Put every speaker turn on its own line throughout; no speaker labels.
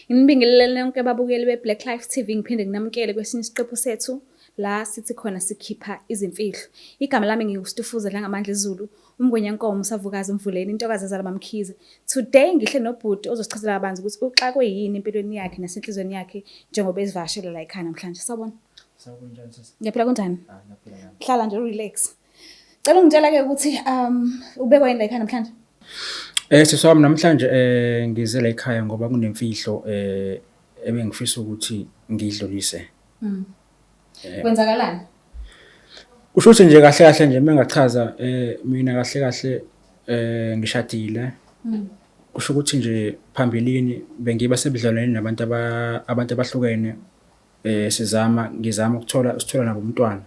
Nginibingelele nonke ababukeli beBlaqlife TV, ngiphinde nginamukele kwesinye isiqephu sethu la sithi khona sikhipha izimfihlo. Igama lami nginguStufuza Dlangamandla Zulu, umngwenyankomo usavukazi Mvuleni, intokazi ezalwa Mamkhize. Today ngihle nobhuti ozosichazela abanzi ukuthi uxakwe yini empilweni yakhe nasenhlizweni yakhe njengoba ezivakashela la ekhaya namhlanje. Sawubona.
Sawubona njani sisi?
Ngiyaphila kanjani?
Ngiyaphila nami.
Hlala nje relax. Cela ungitshela-ke ukuthi ubekwa yini la ekhaya namhlanje?
Sisi wami namhlanje ngize la ekhaya ngoba kunemfihlo ebengifisa ukuthi ngidlulise.
Kwenzakalani?
Kusho ukuthi nje kahle kahle nje mengachaza mina kahle kahle ngishadile. Kusho ukuthi nje phambilini bengiba sebudlelwane nabantu abahlukene ngizama sithola nabo umntwana.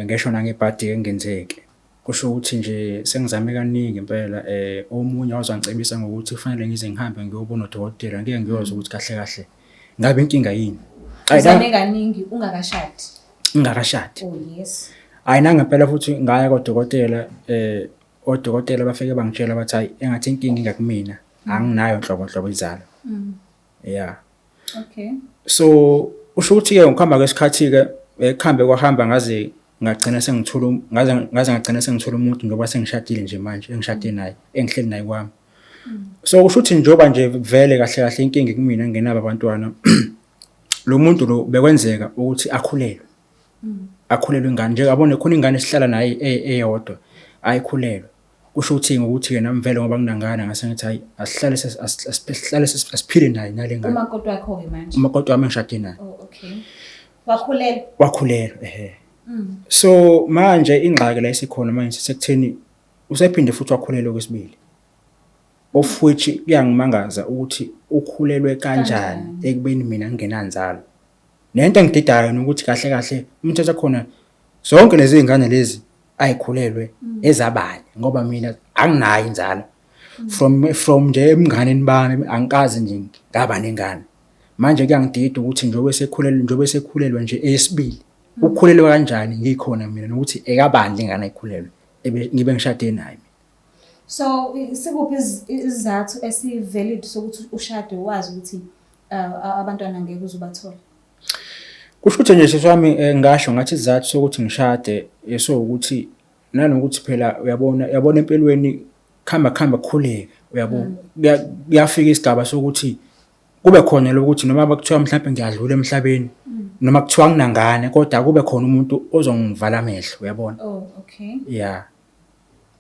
Ngisho nangebhadi engenzeke. Kusho ukuthi nje sengizame kaningi impela omunye wazangicebisa ngokuthi kufanele ngize ngihambe ngiyobona udokotela ngeke ngiyozwe ukuthi kahle kahle ngabe inkinga yini.
Uzame kaningi ungakashadi.
Ngingakashadi.
Oh yes.
Hayi nangempela futhi ngaya kodokotela odokotela bafike bangitshela bathi hayi engathi inkinga ingakumina anginayo nhlobo izalo. Yeah.
Okay.
So usho ukuthi ke ngokuhamba kwesikhathi ke ekhambe kwahamba ngaze ngagcina sengithola umuntu ngoba sengishadile nje manje engishade naye engihleli naye kwami. So usho ukuthi njoba nje vele kahle kahle inkinga kumina ngenaba abantwana lo muntu lo bekwenzeka ukuthi akhulelwe. Akhulelwe ingane nje abone khona ingane esihlala naye eyodwa ayikhulelwe. Kusho ukuthi ngokuthi ke nami vele ngoba nginangana ngase ngithi hayi asihlale asiphile naye nale ngane.
Umakoti wakho ke manje.
Umakoti wami engishade naye.
Oh okay. Wakhulelwa.
Wakhulelwe So manje ingxaki la isikhona manje sekutheni usephinde futhi wakhulelwe kwesibili. Of which kuyangimangaza ukuthi ukhulelwe kanjani ekubeni mina ngingenanzalo. Nento engididayo ukuthi kahle kahle umthetho khona zonke lezi zingane lezi ayikhulelwe ezabanye ngoba mina anginayo inzalo. From nje emnganeni bami angikazi nje ngaba nengane. Manje kuyangidida ukuthi njobe sekhulelwe nje esibili. Ukhulelwe kanjani ngikhona mina nokuthi ekabani ingane ayikhulelwe ngibe ngishade naye.
So sikuphi izathu esivalid sokuthi ushade wazi ukuthi abantwana ngeke uzobathola?
Kusho ukuthi nje sesami ngasho ngathi izathu sokuthi ngishade so ukuthi nanokuthi phela uyabona empilweni khamba kukhuleka uyabona kuyafika isigaba sokuthi kube khona lokuthi noma bakuthiwa mhlawumbe ngiyadlula emhlabeni noma kuthiwa nginangane kodwa kube khona umuntu ozongivala amehlo uyabona.
Oh okay.
Yeah.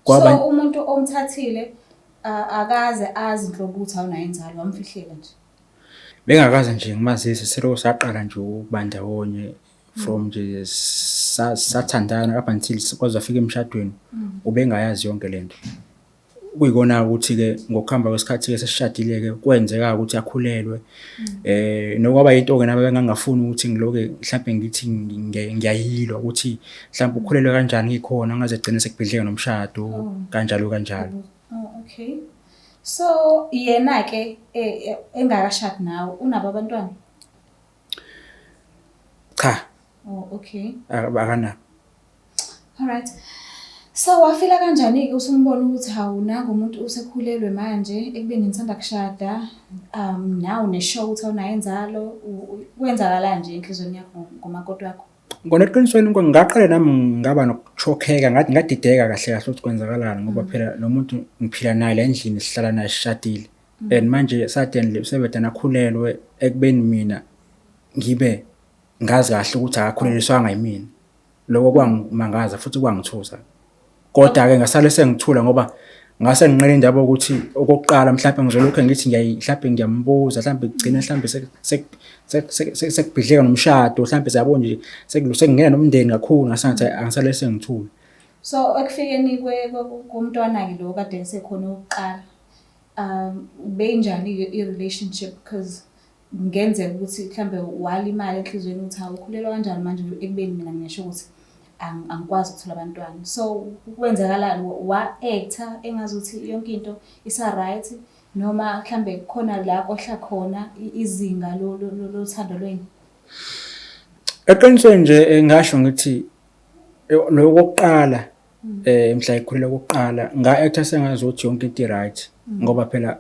So umuntu omthathile akaze azi inhlobo ukuthi awunayo inzalo wamfihlela nje.
Bengakaze nje ngimazise seloko saqala nje ukuba ndawonye from nje sathandana up until kwaze afika emshadweni ubengayazi yonke lento. Kuyikona ukuthi ke ngokuhamba kwesikhathi ke sesishadile ke kwenzeka ukuthi akhulelwe nokwaba into ke nabe bengangafuni ukuthi ngiloke mhlawumbe ngithi ngiyayilwa ukuthi mhlawumbe ukhulelwe kanjani ngikhona ngaze gcine sekubhidleke nomshado kanjalo.
Oh okay. So yena ke engakashadi nawe unabo abantwana?
Cha.
Oh okay.
Akana.
All right. So wafila kanjani ke usumbona ukuthi awunanga umuntu usekhulelwe manje ekubeni ngithanda kushada nawe neshow ukuthi awunayo inzalo kwenzakala nje enhlizweni yakho ngomakoti wakho?
Ngona eqinisweni ngaqala nami ngaba nokuchokheka ngathi ngadideka kahle kahle ukuthi kwenzakalani ngoba phela lo muntu ngiphila naye la endlini sihlala naye sishadile and manje suddenly sebedana akhulelwe ekubeni mina ngibe ngazi kahle ukuthi akakhuleliswanga yimina. Lokho kwangimangaza futhi kwangithusa. Kodwa ke ngasale sengithula ngoba ngase nginqele indaba ukuthi okokuqala mhlawumbe ngizolokho ngithi mhlawumbe ngiyambuza mhlawumbe kugcina mhlawumbe sekubhidleka nomshado mhlawumbe siyabona nje sekungena nomndeni kakhulu ngasangathi angisale sengithula.
So ekufikeni komntwana ke lo kade esekhona oqala benjani i-relationship because ngenzeka ukuthi mhlawumbe walimala enhlizweni ukuthi awukhulelwa kanjani manje ekubeni mina ngisho ukuthi angikwazi ukuthola abantwana. So kwenzakalani wa-actor engazuthi yonke into isa right noma mhlambe khona la kohla khona izinga lothando lweni?
Eqinisweni nje ngasho ngithi lokuqala mhla ikhulelwa kokuqala nga-actor sengazuthi yonke into right ngoba phela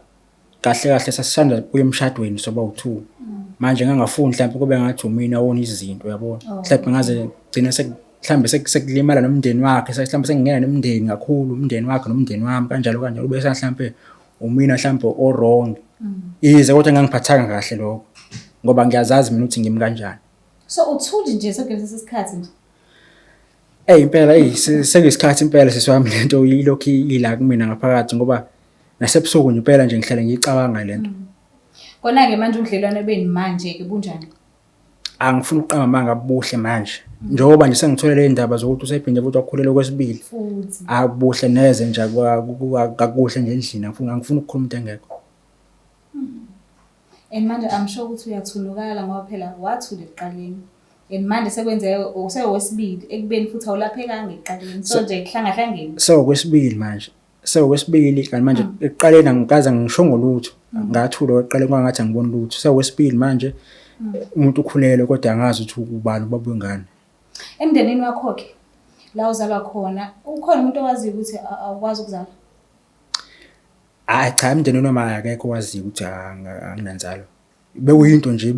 kahle kahle sasisanda kuye emshadweni soba u2 manje ngangafuni mhlawumbe kube ngathi umina wona izinto yabona mhlawumbe ngaze gcina mhlawumbe sekulimala nomndeni wakhe mhlawumbe sengingena nomndeni kakhulu umndeni wakhe nomndeni wami kanjalo kanjalo bese mhlawumbe umina mhlawumbe o wrong ize kodwa ngangiphathanga kahle lokho ngoba ngiyazazi mina ukuthi ngimi kanjani.
So uthuli nje sekulesi sikhathi nje
impela sekuyisikhathi impela sesiwami lento ilokhu ila kumina ngaphakathi ngoba nasebusuku nje impela nje ngihlale ngicabanga lento.
Kona ke manje udlelwane beni manje ke bunjani?
Angifuni ukuqamba manga buhle manje njengoba nje sengithola le ndaba zokuthi usephinde futhi wakhulelwa kwesibili
futhi
akubuhle neze nje akukuhle nje endlini angifuni ukukhuluma into engekho.
And manje I'm sure ukuthi uyathunukala ngoba phela wathula ekuqaleni and manje sekwenze usewesibili ekubeni futhi awulaphekanga ekuqaleni so nje kuhlangahlangene
kwesibili manje kwesibili kanti manje ekuqaleni angikaze ngisho ngolutho ngathula eqale kwangathi angiboni lutho kwesibili manje umuntu ukhulelwe kodwa angazi ukuthi ubani ubabuye ngani.
Emndenini wakho ke la uzalwa khona ukhona umuntu owazi ukuthi awukwazi ukuzala?
Cha emndenini wami akekho owazi ukuthi anginanzalo bekuyinto nje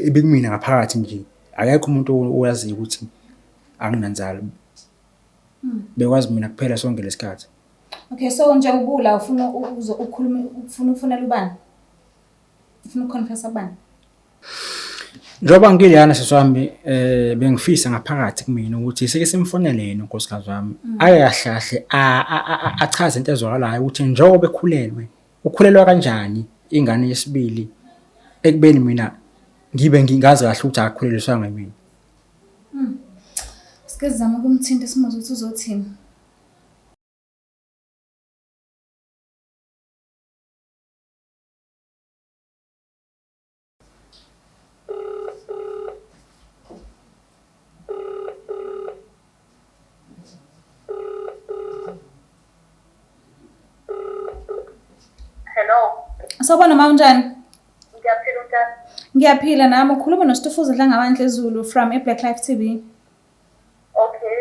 ebekumina ngaphakathi nje akekho umuntu owazi ukuthi anginanzalo bekwazi mina kuphela sonke lesikhathi.
Okay, so nje ubula ufuna ukukhuluma ufuna ubani? Ufuna ukuconfessa ubani?
Njoba ngilana seswami bengifisa ngaphakathi kumina ukuthi sike simfonele yena unkosikazi wami ayahlahle achaze into ezwakalayo ukuthi njengoba ukhulelwa kanjani ingane yesibili ekubeni mina ngibe ngingazi kahle ukuthi akakhuleliswa ngemina.
Sike sizama ukumthinta simuze ukuthi uzothini. Sawubona mama unjani?
Ngiyaphila unjani?
Ngiyaphila nami ukhuluma noSitifuza Dlangabandla eZulu from Blaqlife TV.
Okay.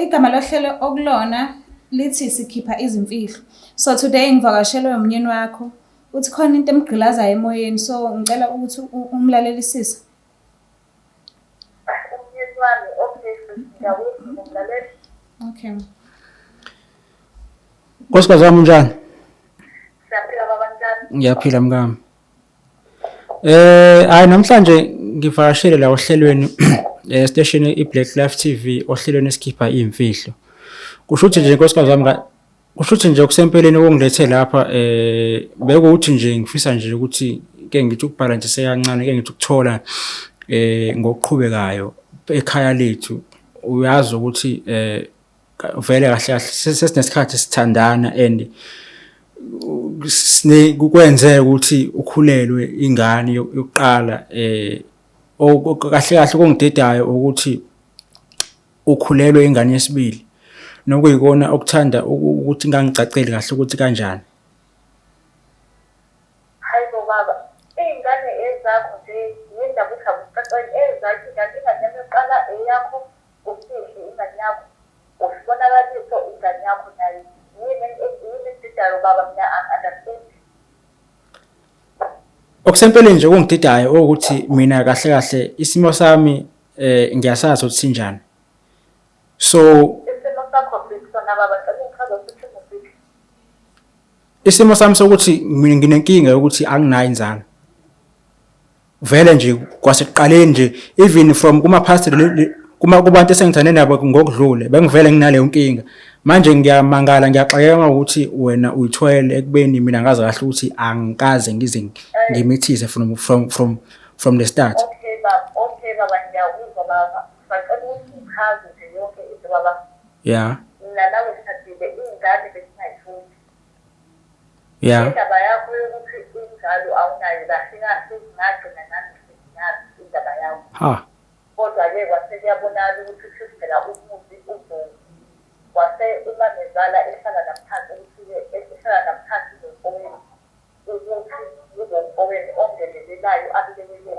Igama lohlelo okulona lithi sikhipha izimfihlo. So today ngivakashelwe umnyeni wakho. Uthi khona into emgqilazayo emoyeni so ngicela ukuthi umlalelisise.
Umnyeni wami okay ngiyawuzwa ngimlalela.
Okay.
Nkosikazi wami unjani?
Siyaphila baba njani?
Ngiyaphila mkami. Hayi namhlanje ngivakashele la ohlelweni station iBlaqlife TV ohlelweni esikhipha izimfihlo. Kusho ukuthi nje nkosikazi wami kusho ukuthi nje kusempeleni okungilethe lapha bekuthi nje ngifisa nje ukuthi ke ngithi ukubhala nje sekancane ke ngithi ukuthola ngokuqhubekayo ekhaya lethu uyazi ukuthi vele kahle kahle sesinesikhathi sithandana and kwenze ukuthi ukhulelwe ingane yokuqala kahle kahle okungidedayo ukuthi ukhulelwe ingane yesibili nokuyikona okuthanda ukuthi ngangicaceli kahle ukuthi kanjani.
Hayibo baba ingane ezakho nje yindaba ukhabucacela ezakho kanti ingane yokuqala eyakho usihle ingane yakho usibona kathixo ingane yakho nayo yini sidalo baba mina understand.
Okusempeleni nje okungididayo ukuthi mina kahle kahle isimo sami ngiyasazi ukuthi sinjani. So
isimo sakho sona baba ngicela ukuthi usithi
isimo sami sokuthi mina nginenkinga yokuthi anginayo inzalo. Vele nje kwasekuqaleni nje even from kuma-pastor kubantu esengithane nabo ngokudlule bengivele nginaleyo nkinga. Manje ngiyamangala ngiyaxakeka ukuthi wena uyithwele ekubeni mina ngazi kahle ukuthi angikaze ngize ngimithise from the start.
Okay baba ngiyakuzwa baba ngicela ukuthi uchaze nje yonke into baba.
Yeah.
Mina nawe sithadile ingane besingayifuni.
Yeah.
Indaba yakho yokuthi inzalo awunayo kahle kahle ngagcina nami ngiyazi indaba yakho.
Ha.
Kodwa-ke kwase kuyabonakala ukuthi kusukela umuzi ubhongo kwase uma nezala ehlala naphansi ehlala naphansi nomfowenu ukuthi uzomfowenu ongenelelayo abilekelele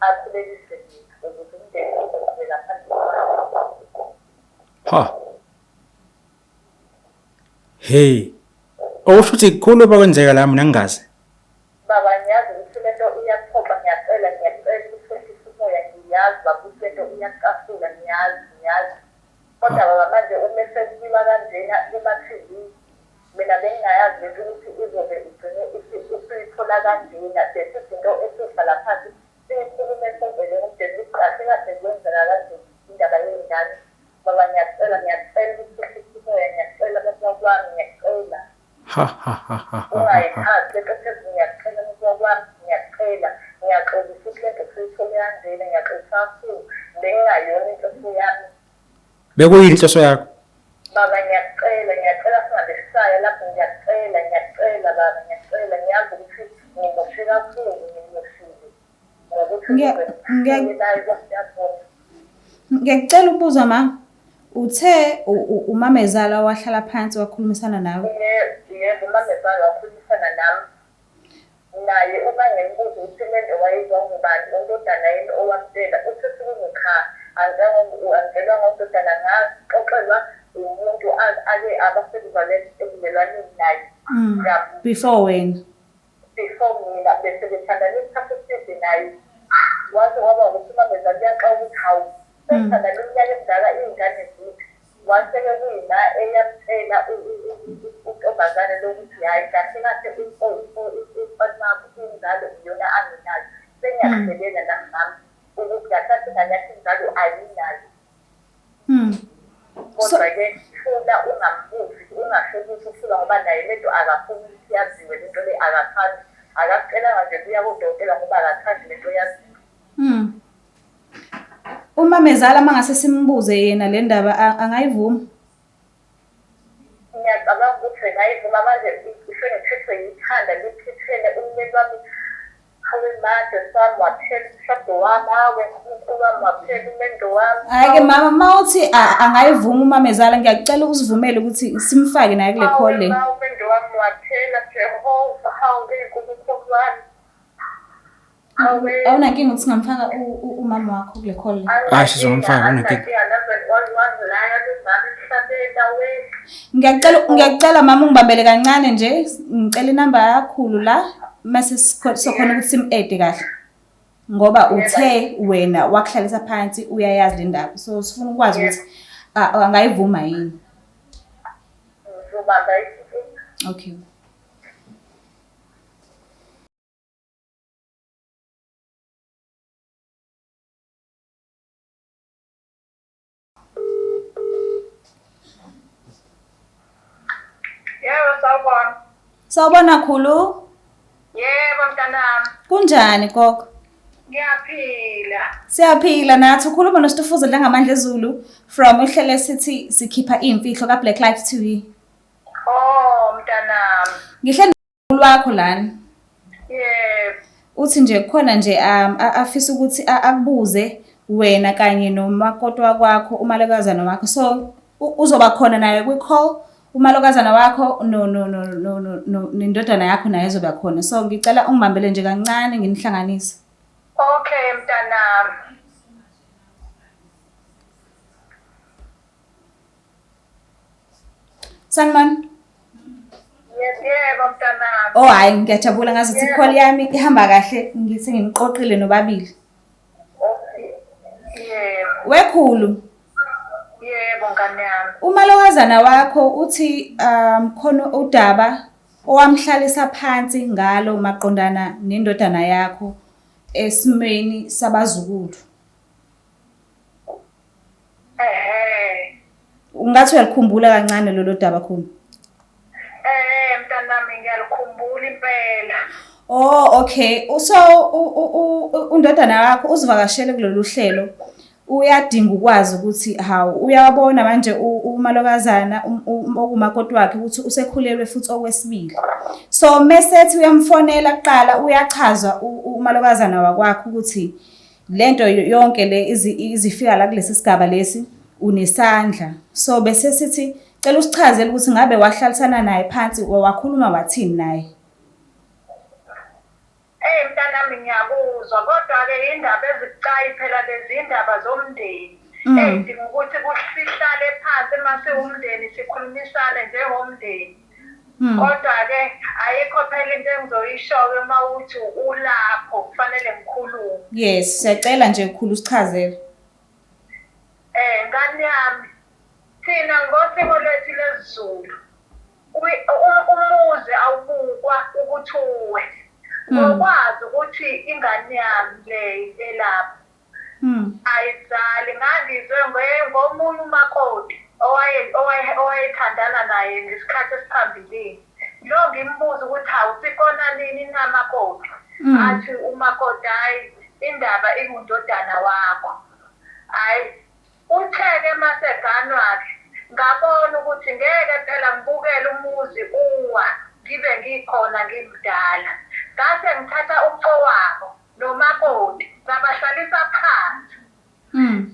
akhulelise ukuthi umndeni uzoqhubela phambili.
Ha. Hey. Okusho ukuthi kukhulu okwenzeka la mina ngingazi.
Baba ngiyazi ukuthi lento iyaphoxa ngiyacela ukuthi umoya ngiyazi baba ukuthi lento iyacasula ngiyazi. Kodwa baba manje uma sekuyiwa kanjena kuma-TV mina bengingayazi lento ukuthi izobe igcine isiyithola kanjena sesithi into esihlala phansi siyikhulume senzele umndeni kahle kahle kwenzeka kanje indaba yengane. Baba ngiyacela ukuthi umoya ngiyacela abantu wami ngiyacela.
Ha.
Ungayiphathi lento ngiyacela abantu wami ngiyacela ukuthi lento siyithole kanjena ngiyacela kakhulu bengingayona inhloso yami.
Bekuyini inhloso yakho?
Baba ngiyacela singabe sisaya lapho ngiyacela baba ngiyacela ngiyazi ukuthi ngimoshe kakhulu ngimoshile.
Ngiyacela ukubuza ma uthe umamezala wahlala phansi wakhulumisana nawe?
Yebo umamezala wakhulumisana nami. Naye uma ngimbuza ukuthi lento wayizwa ngubani undodana yini owamtshela uthi sikuzokha angelwa ngondodana ngaxoxelwa umuntu ake abasebenzayo ebumelwaneni naye.
Before wena?
Before mina bese bethandana isikhathi eside naye. Waze waba ukuthi umamezala uyaxoxa ukuthi hawu sesithandana iminyaka emidala iy'ngane zethu. Waseke kuyima eyamtshela untombazane lokuthi hayi kahle kahle umfana inzalo iyona anginayo. Sengiyakubelela nami ukuthi kahle ingane yakhe inzalo ayinayo. Kodwa-ke funa ungambuzi ungasho ukuthi ufuna ngoba naye lento akafuni ukuthi yaziwe lento le akathandi. Akakucelanga nje kuya kodokotela ngoba akathandi lento yaziwe.
Umamezala mangase simbuze yena le ndaba angayivuma?
Ngiyacabanga ukuthi ngayivuma manje isengithethwe yithanda liphithene umyeni wami awemade sami waphela umshado wami unkulu wami waphela umendo wami.
Hhayi-ke mama mawuthi angayivuma umamezala ngiyacela usivumele ukuthi simfake naye kule call le.
Umendo wami waphela Jehova hawu nkulunkulu wami.
Awunankinga ukuthi singamfaka umama wakho kule call le?
Sizomfaka unankinga.
Ngiyacela mama ungibambele kancane nje ngicela inamba yakhulu la mase sokhona ukuthi sim-add kahle ngoba uthe wena wakuhlalisa phansi uyayazi le ndaba so sifuna ukwazi ukuthi angayivuma yini. Okay.
Yebo sawubona.
Sawubona khulu.
Yebo mntanami.
Kunjani gogo?
Ngiyaphila.
Siyaphila nathi ukhuluma noSitufuzo Dlangamandla Zulu from uhlelo sithi sikhipha imfihlo ka Blaqlife TV.
Oh mntanami.
Ngihle wakho lana.
Yebo.
Uthi nje khona nje afisa ukuthi akubuze wena kanye nomakoti wakho umalokazana wakho so uzoba khona naye kwi call umalokazana wakho nendodana yakho naye ezoba khona so ngicela ungibambele nje kancane nginihlanganise.
Okay mntanami.
Sanman.
Yebo mntanami.
Oh hayi ngiyajabula ngazi ukuthi call yami ihamba kahle ngithi nginiqoqile nobabili.
Yebo.
Wekhulu.
Yebo ngane yami.
Umalokazana wakho uthi khona udaba owamhlalisa phansi ngalo maqondana nendodana yakho esimeni sabazukulu. Ungathi uyalikhumbula kancane lolo daba khona?
Mntanami ngiyalikhumbula impela.
Oh okay. So undodana wakho uzivakashele kulolu hlelo. Uyadinga ukwazi ukuthi hawu uyabona manje umalokazana okumakoti wakhe ukuthi usekhulelwe futhi okwesibili. So mesethi uyamfonela kuqala uyachaza umalokazana wakwakho ukuthi lento yonke le izifika la kulesi sigaba lesi unesandla. So bese sithi cela usichazele ukuthi ngabe wahlalisana naye phansi wakhuluma wathini naye.
Mntanami ngiyakuzwa kodwa-ke indaba ezibucayi phela lezi indaba zomndeni. Edinga ukuthi kusihlale phansi mase umndeni sikhulumisane njengomndeni. Kodwa-ke ayikho phela into engizoyisho-ke uma uthi ulapho kufanele ngikhulume.
Yes, siyacela nje ukhulu usichazele.
Ngani yami, thina ngosiko lwethu lesiZulu, umuzi awubukwa ukuthi uwe. Ngokwazi ukuthi ingane yami le elapha ayizali, ngangizwe ngomunye umakoti owayethandana naye ngesikhathi esiphambilini. Lo ngimbuza ukuthi awusikhona nini namakoti? Athi umakoti, hayi indaba ingundodana wakho. Hayi utheke masegano wakhe, ngabona ukuthi ngeke phela ngibukele umuzi uwa ngibe ngikhona ngimdala. Ngase ngithatha umfowabo nomakoti ngabahlalisa phansi.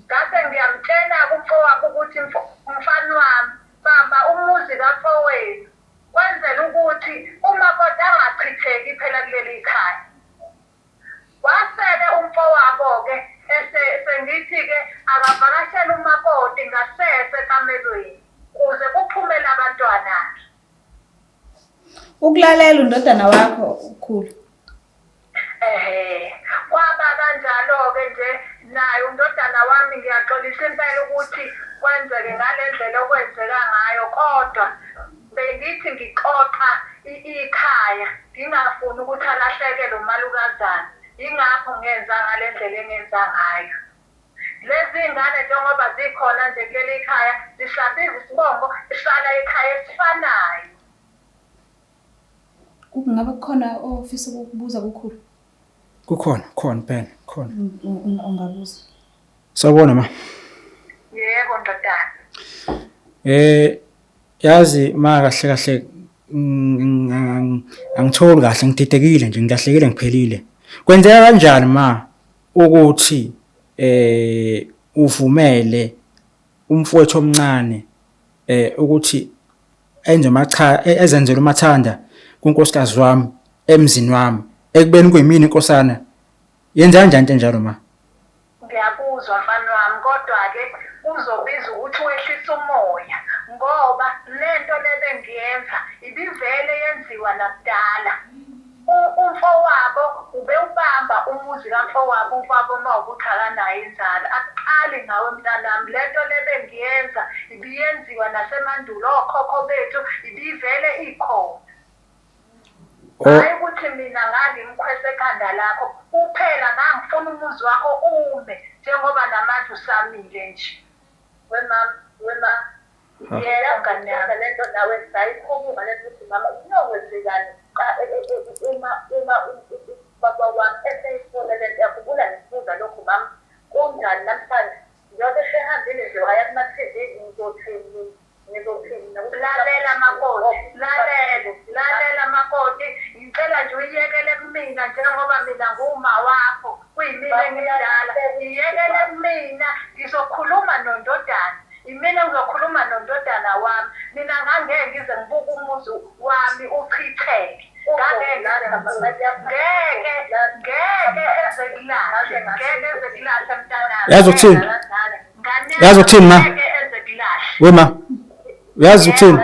Ngase ngiyamtshela umfowabo ukuthi mfana wami, bamba umuzi kamfowethu kwenzela ukuthi umakoti angachitheki phela kuleli khaya. Waseke umfowabo-ke sengithi-ke akavakashele umakoti ngasese kamelweni kuze kuphumele abantwana.
Ukulalela undodana wakho ukhulu.
Kwaba kanjalo-ke nje naye undodana wami ngiyaxolisa impela ukuthi kwenzeke ngale ndlela okwenzeka ngayo, kodwa bengithi ngixoxa ikhaya ngingafuni ukuthi alahlekelwe umalukazana. Yingakho ngenza ngale ndlela engenza ngayo. Lezi ngane njengoba zikhona nje kuleli khaya zihlabiza isibongo sihlala ekhaya esifanayo.
Kungabe kukhona ofisa ukubuza kukhulu?
Khona phela, khona.
Ungabuza.
Sawubona ma.
Yebo ndodana.
Yazi ma kahle kahle angitholi kahle, ngididekile nje, ngilahlekile ngiphelile. Kwenzeka kanjani ma ukuthi uvumele umfowethu omncane ukuthi ezenzele umathanda kunkosikazi wami emzini wami ekubeni kuyimini inkosana? Yenza kanjani into enjalo ma?
Ngiyakuzwa mfana wami, kodwa-ke uzobiza ukuthi wehlise umoya ngoba lento lebengiyenza ibivele yenziwa nakudala. Umfowabo ube ubamba umuzi kamfowabo, umfowabo uma ukuthi akanayo inzalo. Aqali ngawe mntanami, lento lebengiyenza ibiyenziwa nasemandulo, okhokho bethu ibivele ikhona. Hayi ukuthi mina ngangimkhwese ekhanda lakho kuphela, ngangifuna umuzi wakho ume njengoba namanje usamile nje. Wema yena nganyaza lento nawe sayikhuluma lento ukuthi mama inokwenzekani uma baba wami eseyifuna lento yakubula nesibuza lokhu mama kunjani namhlanje njengoba sehambile nje waya kuma-TV ngizothini lalela makoti, lalela makoti, ngicela nje uyiyekele kumina njengoba mina nguma wakho, kuyimina engidala, iyekele kumina, ngizokhuluma nondodana. Imina ngizokhuluma nondodana wami. Mina ngangeke ngize ngibuke umuzi wami uchitheke. Ngeke ezekulahle mntanami.
Yazi ukuthini ma? Wema, uyazi ukuthini?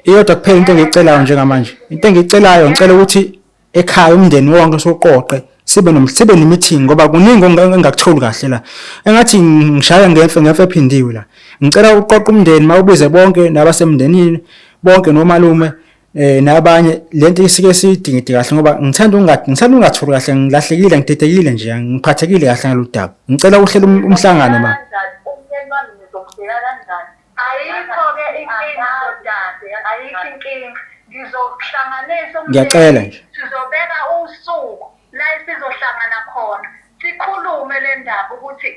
Iyodwa kuphela into engiyicelayo njengamanje. Into engiyicelayo ngicela ukuthi ekhaya umndeni wonke soqoqe sibe ne-meeting ngoba kuningi engakutholi kahle la. Engathi ngishaya ngefe ephindiwe la. Ngicela uqoqa umndeni mawubize bonke nabasemndenini bonke nomalume nabanye lento isike sidingide kahle ngoba ngithanda ungathuli kahle, ngilahlekile, ngididekile nje, ngiphathekile kahle ngaludaba. Ngicela uhlela umhlangano ma.
Ayikho-ke inkinga ndodana, ayikho inkinga. Ngizohlanganisa
Ngiyacela nje.
Sizobeka usuku la sizohlangana khona sikhulume le ndaba ukuthi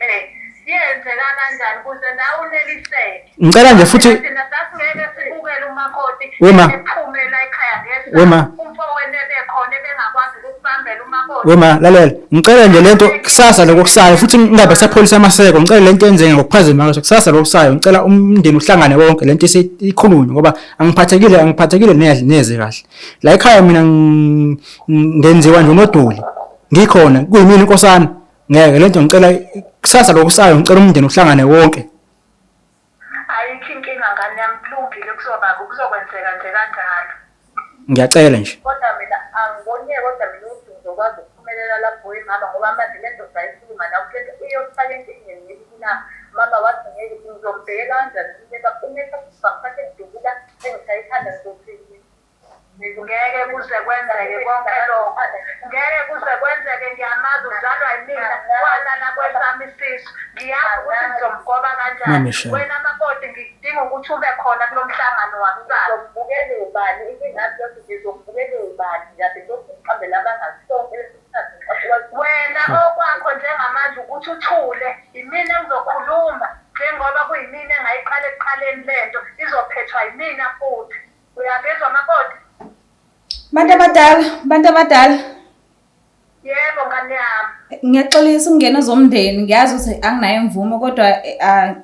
yenzeka kanjani ukuze nawe uneliseke.
Ngicela nje futhi
thina sasingeke sibukele umakoti ephumela ekhaya
Wema.
umfowenu ebekhona ebengakwazi ukubambela umakoti.
Wema, lalela. Ngicela nje lento kusasa lokusayo futhi ngingabe sapholisa amaseko. Ngicela lento yenzeke ngokuphazima ngaso kusasa lokusayo. Ngicela umndeni uhlangane wonke lento ikhulunywe ngoba angiphathekile neze kahle. La ekhaya mina ngenziwa nje unodoli. Ngikhona kuyimini inkosana. Ngeke lento ngicela kusasa lokusayo, ngicela umndeni uhlangane wonke.
Ayikho inkinga ngane yami, kulungile kuzokwenzeka nje kanjalo.
Ngiyacela nje.
Kodwa mina angibonye kodwa mina ukuthi ngizokwazi ukuphumelela lapho mama ngoba manje lento sayikhuluma nawe kento iyofaka enkingeni ngikhuluma mama wathi ngeke ngizombheka kanjani ubeka umisa sifakhe ngidubula engisayithanda ngokuthi ngeke kuze kwenzeke konke lokho ngeke kuze kwenzeke ngiyamazi uzalwa yimina walala kwesami isisu ngiyazi ukuthi ngizomgoba kanjani wena makoti ngidinga ukuthi ube khona kulo mhlangano wakusasa ngizobukele ubani inkingathi yokuthi ngizobukele ubani ngiyabe ngiqambela abangasonke wena okwakho njengamanje ukuthi uthule imina engizokhuluma njengoba kuyimina engayiqala ekuqaleni lento izophethwa yimina futhi uyabezwa makoti.
Bantu abadala.
Yebo ngane yami.
Ngiyaxolisa ukungena zomndeni, ngiyazi ukuthi anginayo imvumo kodwa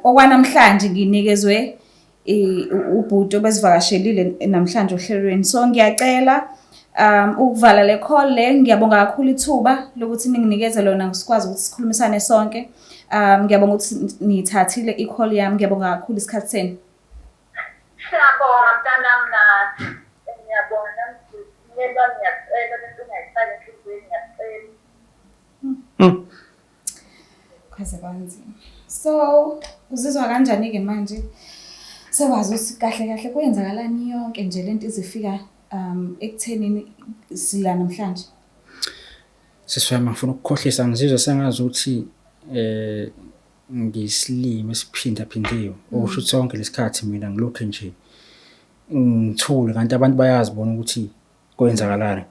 okwanamhlanje nginikezwe ubhuti obesivakashelile namhlanje ohlelweni. So ngiyacela ukuvala le call le, ngiyabonga kakhulu ithuba lokuthi ninginikeze lona sikwazi ukuthi sikhulumisane sonke. Ngiyabonga ukuthi nithathile i-call yami, ngiyabonga kakhulu isikhathi senu.
Siyabonga mntanami nathi. Ngiyabonga nami. Ngiyacela bese ungayifaki enhlizweni ngiyacela.
Kwaze kwanzima. So, uzizwa kanjani-ke manje? Sewazi ukuthi kahle kahle kuyenzakalani yonke nje lento izifika ekuthenini sila namhlanje.
Sisifama ngifuna ukukhohlisa ngizizwa sengazi ukuthi ngisilime esiphindaphindiwe. Okusho ukuthi sonke lesikhathi mina ngilokho nje ngithule kanti abantu bayazi bona ukuthi kwenzakalani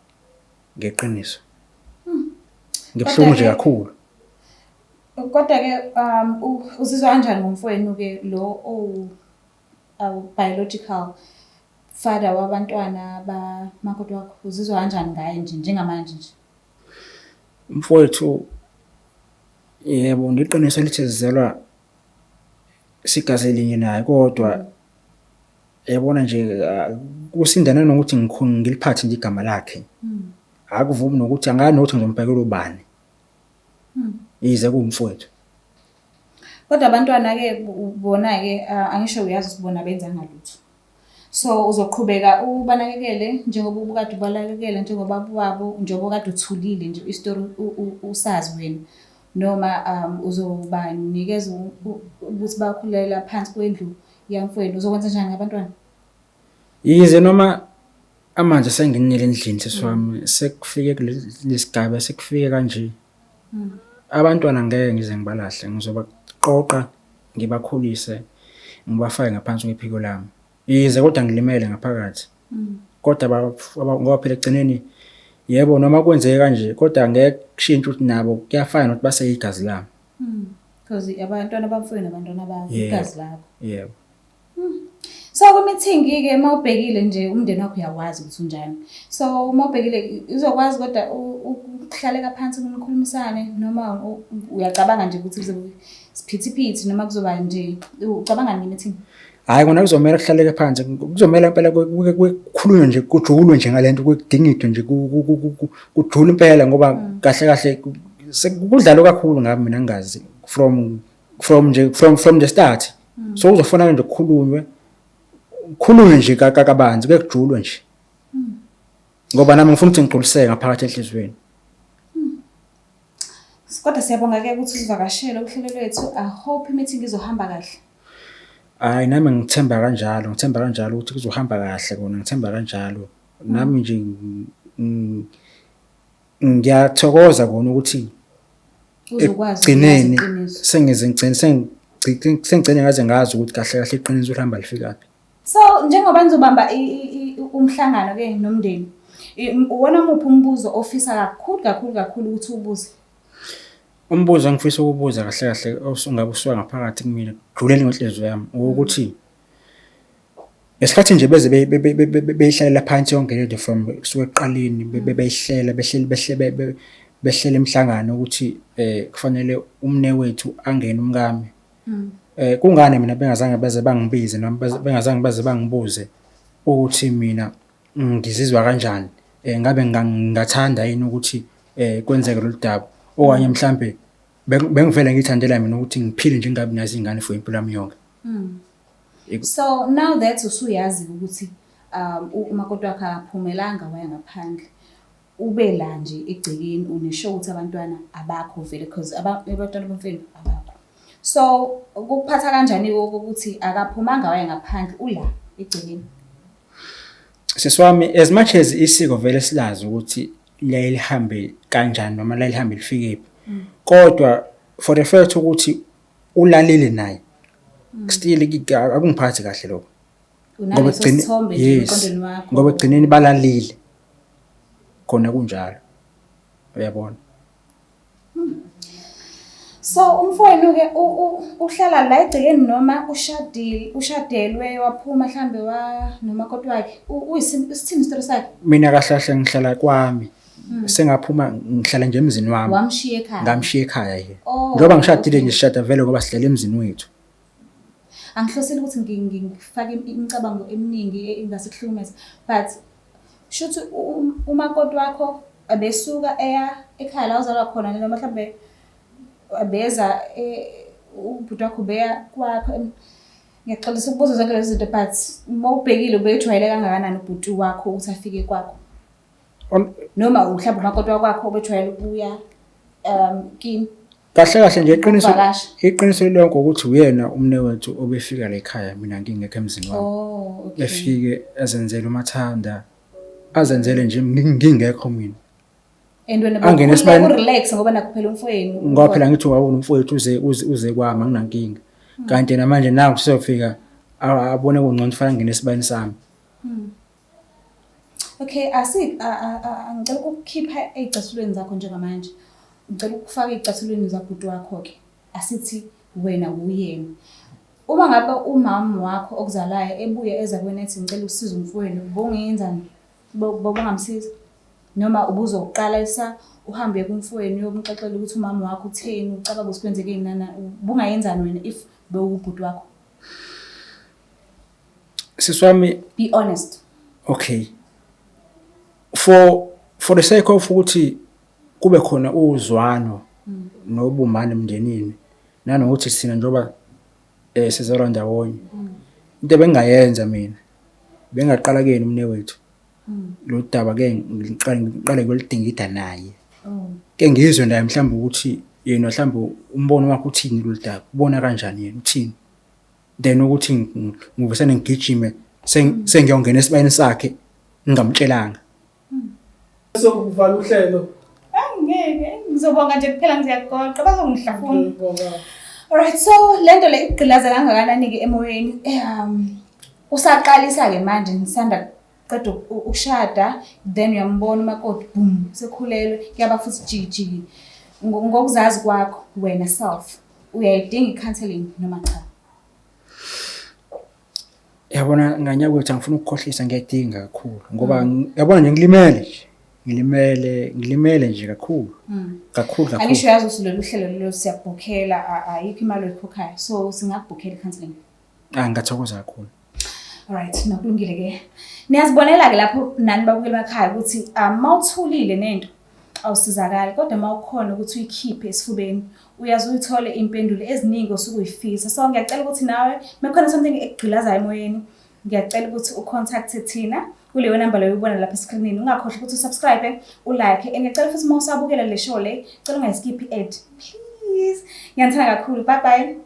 ngeqiniso. Ngibhlungu nje kakhulu.
Kodwa-ke uzizwa kanjani ngomfowenu-ke lo biological father wabantwana bamakoti wakho? Uzizwa kanjani ngaye nje njengamanje nje?
Mfowethu yebo ngiqiniso lithi sizelwa sigazi linye naye kodwa yabona nje kusindana nokuthi ngiliphathe nje igama lakhe. Akuvumi nokuthi angani nokuthi ngizombhekela ubani. Yize kumfowethu.
Kodwa abantwana-ke bona-ke angisho uyazi ukuthi bona benza ngalutho. So uzoqhubeka ubanakekele njengoba ubukade ubalekele njengoba wabo njengoba kade uthulile nje istory usazi wena noma uzobanikeza ukuthi bakhulela phansi kwendlu yamfowenu. Uzokwenza njani ngabantwana?
Yize noma amanje senginile endlini sesiwami sekufike kulesigaba sekufike kanje. Abantwana ngeke ngize ngibalahle, ngizobaqoqa ngibakhulise ngibafake ngaphansi kwephiko lami. Yize kodwa ngilimele ngaphakathi. Kodwa ngoba phela egcineni yebo noma kwenzeke kanje kodwa ngeke kushintshe ukuthi nabo kuyafana ukuthi base igazi lami.
Because abantwana bamfowenu abantwana bayigazi labo.
Yebo.
So ku-meeting-ke mawubhekile nje umndeni wakho uyawazi ukuthi unjani. So mawubhekile uzokwazi kodwa ukuhlaleka phansi nikhulumisane noma uyacabanga nje ukuthi kuzobe siphithiphithi noma kuzoba nje ucabanga nge-meeting?
Hayi kona kuzomela kuhlaleke phansi, kuzomela impela kukhulunywe nje kujulwe nje ngalento kudingidwe nje kujule impela ngoba kahle kahle sekudlalo kakhulu ngabe mina ngingazi from the start. So uzofuna nje ukukhulunywe nje kabanzi kujulwe nje. Ngoba nami ngifuna ukuthi ngigculiseke ngaphakathi enhlizweni.
Kodwa siyabonga-ke ukuthi usivakashele uhlelo lwethu. I hope i-meeting izohamba kahle.
Hayi nami ngithemba kanjalo ukuthi kuzohamba kahle kona, ngithemba kanjalo. Nami nje ngiyathokoza kona ukuthi
uzokwazi
egcineni sengigcine ngaze ngazi ukuthi kahle kahle iqiniso uhamba lifikaphi.
So njengoba nizobamba umhlangano-ke nomndeni, uwona muphi umbuzo ofisa kakhulu ukuthi ubuze?
Umbuzo engifisa ukubuza kahle kahle osungabe usuka ngaphakathi kumina kujulele ngenhliziyo yami ukuthi esikhathi nje beze beyihlalela phansi yonke lento from kusuka eqaleni behlele imihlangano ukuthi kufanele umne wethu angene umkami. Kungani mina bengazange baze bangibize noma bengazange baze bangibuze ukuthi mina ngizizwa kanjani, ngabe ngingathanda yini ukuthi kwenzeke lo daba okanye mhlambe bengivele ngithandela mina ukuthi ngiphile nje ngabe nazi ingane for impilo yami yonke.
So now that usuyazi ukuthi umakoti wakhe akaphumelanga waya ngaphandle, ube la nje egcekeni unesho ukuthi abantwana abakho vele because abantwana bomfeni abakho. So ukuphatha kanjani ukuthi akaphumanga waya ngaphandle ula egcekeni?
Siswami, as much as isiko vele silazi ukuthi liyaye lihambe kanjani noma liyaye lihambe lifike phi, kodwa for the fact ukuthi ulalele naye still akungiphathi kahle lokho. Ngoba egcineni balalile khona kunjalo, uyabona.
So umfowenu-ke uhlala la egcekeni noma ushadelwe waphuma mhlambe nomakoti wakhe, isithini isitori sakhe?
Mina kahle ngihlala kwami, sengaphuma ngihlala nje emzini wami.
Wamshiya ekhaya?
Ngamshiya ekhaya yena. Njengoba ngishadile nje sishada vele ngoba sihlala emzini wethu.
Angihlosile ukuthi ngifake imicabango eminingi engasekuhlukumeza, but shuthi umakoti wakho abesuka eya ekhaya la uzalwa khona noma mhlambe abeza ubhuti wakho beya kwakho. Ngiyaxolisa ukubuza zonke lezi zinto, but uma ubhekile ubejwayele kangakanani ubhuti wakho ukuthi afike kwakho? Noma mhlawumbe umakoti wakho ubejwayele ukuya kini?
Kahle nje iqiniso lonke ukuthi uyena umnewethu obefika la ekhaya mina ngingekho emzini wami. Efike azenzele umathanda, azenzele nje ngingekho mina.
And wena relax ngoba nakuphela umfowenu.
Ngoba phela ngithi wawona umfowethu uze kwami anginankinga. Kanti namanje naku siyofika abone kungcono ufana ngene esibayeni sami.
Okay, ngicela ukukhipha ezicathulweni zakho njengamanje. Ngicela ukufaka ezicathulweni zabhuti wakho ke. Asithi wena uyena. Uma ngabe umama wakho okuzalayo ebuye eza kuwena ethi ngicela usize umfowenu, bongenzani? Bongamsiza? Noma ubuzoqala uhambe kumfowenu uyomxoxela ukuthi umama wakho utheni, ucabanga ukuthi kwenzeke yini, bungayenzani wena if bewubhuti wakho?
Siswami,
be honest.
Okay. For the sake of ukuthi kube khona uzwano nobumane emndenini, nanokuthi sina njoba sizalwa ndawonye, into bengayenza mina bengaqala kuyena umnewethu. Lo daba ke ngiqale ngolidingida naye. Ke ngizwe naye mhlawumbe ukuthi yena mhlawumbe umbono wakhe uthini lo daba, ubona kanjani yena uthini, then ukuthi ngivesane ngigijime sengiyongena esibayeni sakhe ngingamtshelanga.
Sokuvala uhlelo.
Angeke ngizobonga nje kuphela ngiyagoqa bazongihlafuna. Alright, so lento le igqilaza kangakanani ke emoyeni? Usaqalisa ke manje nisanda qeda ukushada, then uyambona umakoti boom sekhulelwe, kuyaba futhi jiji. Ngokuzazi kwakho wena self uyayidinga i-counseling noma cha?
Yabona nganyakwethu angifuna ukukhohlisa, ngiyadinga kakhulu ngoba yabona nje ngilimele nje kakhulu. Kakhulu.
Angisho yazi usulelo uhlelo lelo siyabhukhela, ayikho imali oyikhokhayo, so singakubhukhela i-counseling.
Ngathokoza kakhulu.
Alright, nakulungile ke. Niyazibonela ke lapho nani babukela emakhaya ukuthi mawuthulile nento awusizakala, kodwa mawukhona ukuthi uyikhiphe esifubeni uyazi uyithole impendulo eziningi osuke uyifisa. So ngiyacela ukuthi nawe mekhona something ekugqilazayo emoyeni, ngiyacela ukuthi ucontacte thina kuleyo number leyo uyibona lapha escreenini. Ungakhohlwa ukuthi usubscribe, ulike, ngiyacela futhi mawusabukela le show le, cela ungayiskiphi ad please. Ngiyathanda kakhulu. Bye bye.